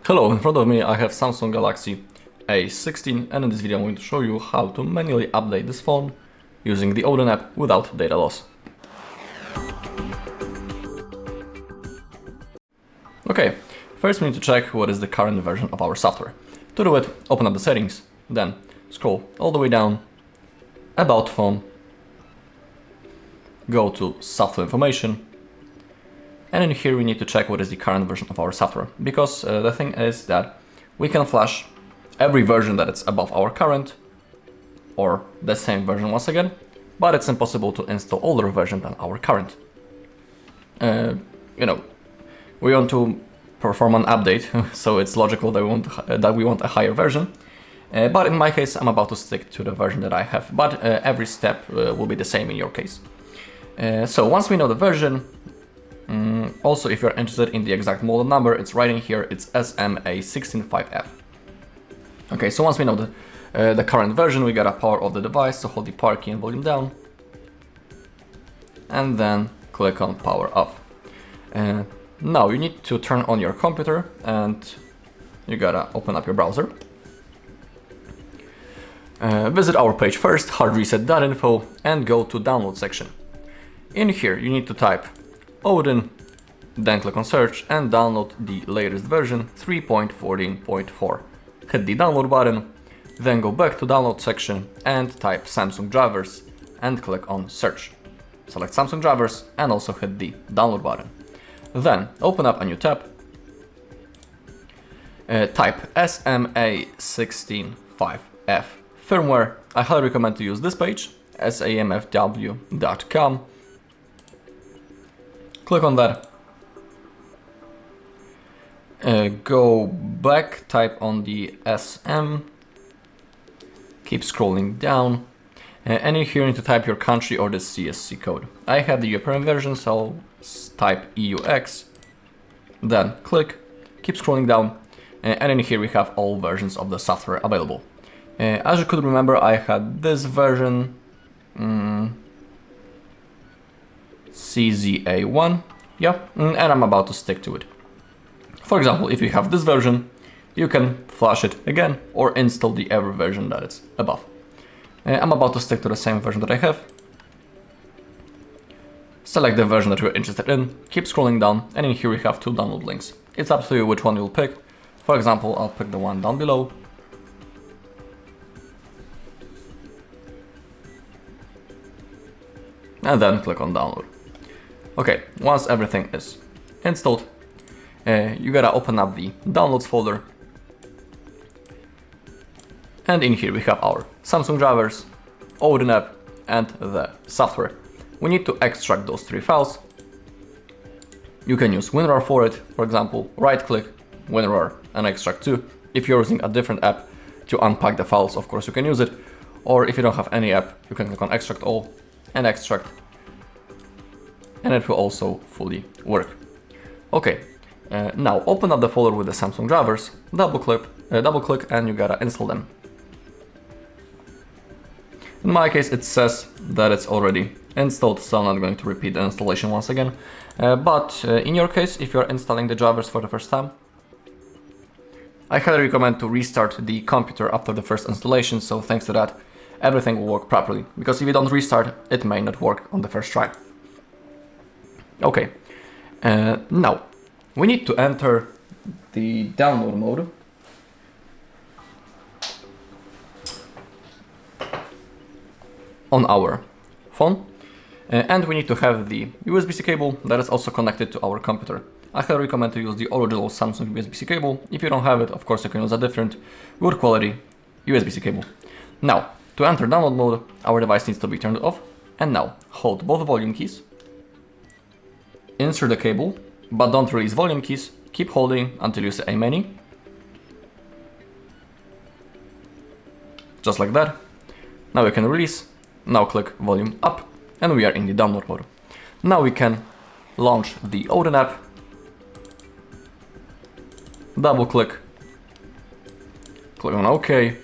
Hello, in front of me I have Samsung Galaxy A16 and in this video I'm going to show you how to manually update this phone using the Odin app without data loss. Okay, first we need to check what is the current version of our software. To do it, open up the settings, then scroll all the way down, About Phone, go to Software Information, and in here we need to check what is the current version of our software, because the thing is that we can flash every version that is above our current, or the same version once again, but it's impossible to install older version than our current. We want to perform an update, so it's logical that we want a higher version. But in my case, I'm about to stick to the version that I have, but every step will be the same in your case. So once we know the version, also if you're interested in the exact model number, it's right in here, it's SMA165F. Okay, so once we know the current version, we gotta power off the device, so hold the power key and volume down, and then click on power off. Now you need to turn on your computer and you gotta open up your browser. Visit our page first, HardReset.Info, and go to download section. In here you need to type Odin, then click on search and download the latest version 3.14.4. Hit the download button, then go back to download section and type Samsung drivers and click on search. Select Samsung drivers and also hit the download button. Then open up a new tab, type SMA165F firmware. I highly recommend to use this page, SAMFW.com. Click on that. Go back, type on the SM, keep scrolling down, and in here you need to type your country or the CSC code. I have the European version, so I'll type EUX, then click, keep scrolling down, and in here we have all versions of the software available. As you could remember, I had this version, CZA1, yeah, and I'm about to stick to it. For example, if you have this version, you can flash it again or install the every version that is above. I'm about to stick to the same version that I have. Select the version that you're interested in, keep scrolling down, and in here we have two download links. It's up to you which one you'll pick. For example, I'll pick the one down below. And then click on download. Okay, once everything is installed, you gotta open up the downloads folder. And in here we have our Samsung drivers, Odin app, and the software. We need to extract those three files. You can use WinRAR for it, for example, right click, WinRAR, and extract to. If you're using a different app to unpack the files, of course you can use it. Or if you don't have any app, you can click on extract all and extract, and it will also fully work. Okay, now open up the folder with the Samsung drivers, double click, and you gotta install them. In my case, it says that it's already installed, so I'm not going to repeat the installation once again. But in your case, if you're installing the drivers for the first time, I highly recommend to restart the computer after the first installation, so thanks to that, everything will work properly. Because if you don't restart, it may not work on the first try. Okay, now we need to enter the download mode. On our phone, and we need to have the USB-C cable that is also connected to our computer. I highly recommend to use the original Samsung USB-C cable. If you don't have it, of course you can use a different good quality USB-C cable. Now, to enter download mode, our device needs to be turned off, and now hold both volume keys, insert the cable, but don't release volume keys, keep holding until you see a menu. Just like that. Now we can release. Now click volume up, and we are in the download mode. Now we can launch the Odin app, double click, click on OK,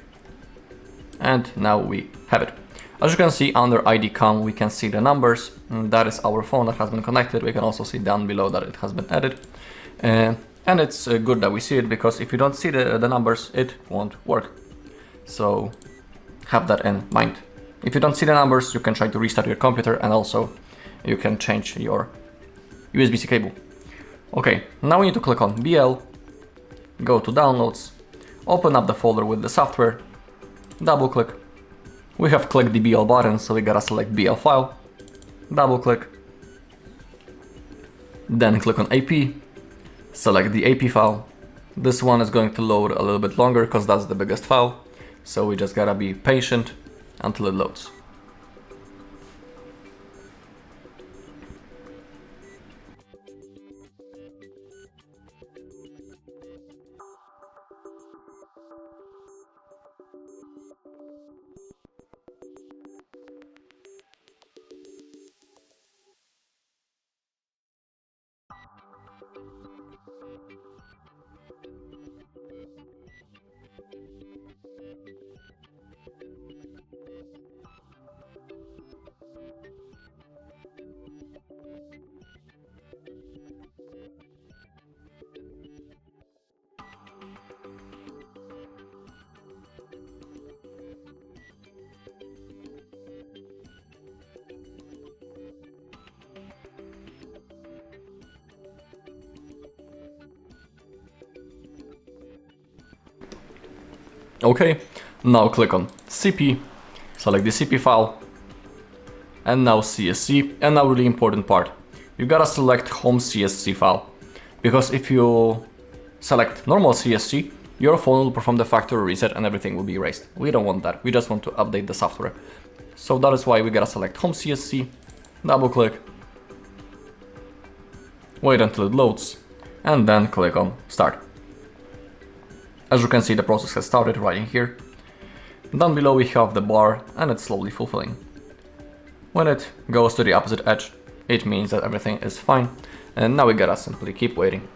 and now we have it. As you can see under ID COM, we can see the numbers. That is our phone that has been connected. We can also see down below that it has been added. And And it's good that we see it, because if you don't see the numbers, it won't work. So have that in mind. If you don't see the numbers, you can try to restart your computer, and also you can change your USB-C cable. Okay, now we need to click on BL, go to downloads, open up the folder with the software, double click. We have clicked the BL button, so we gotta select BL file, double click, then click on AP, select the AP file. This one is going to load a little bit longer because that's the biggest file, so we just gotta be patient until it loads. Okay, now click on CP, select the CP file, and now CSC, and now really important part. You gotta select home CSC file, because if you select normal CSC, your phone will perform the factory reset and everything will be erased. We don't want that, we just want to update the software. So that is why we gotta select home CSC, double click, wait until it loads, and then click on start. As you can see, the process has started right in here. Down below we have the bar, and it's slowly fulfilling. When it goes to the opposite edge, it means that everything is fine, and now we gotta simply keep waiting.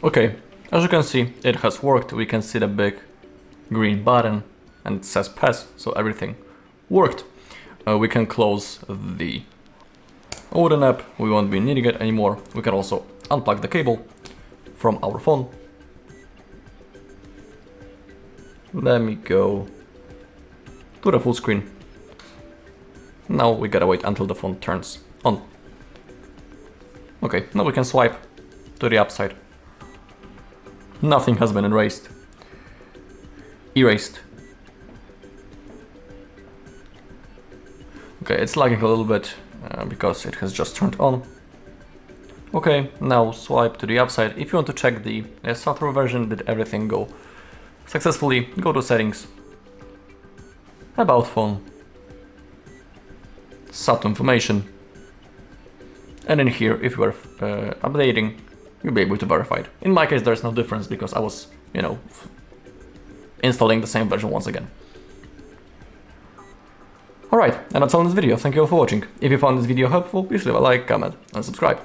Okay, as you can see, it has worked. We can see the big green button and it says pass, so everything worked. We can close the Odin app, we won't be needing it anymore. We can also unplug the cable from our phone. Let me go to the full screen. Now we gotta wait until the phone turns on. Okay, now we can swipe to the upside. Nothing has been erased. Okay, it's lagging a little bit because it has just turned on. Okay, now swipe to the upside. If you want to check the software version, did everything go successfully, go to settings, about phone, SAT information, and in here, if you are updating, you'll be able to verify it. In my case, there's no difference because I was, installing the same version once again. Alright, and that's all in this video. Thank you all for watching. If you found this video helpful, please leave a like, comment, and subscribe.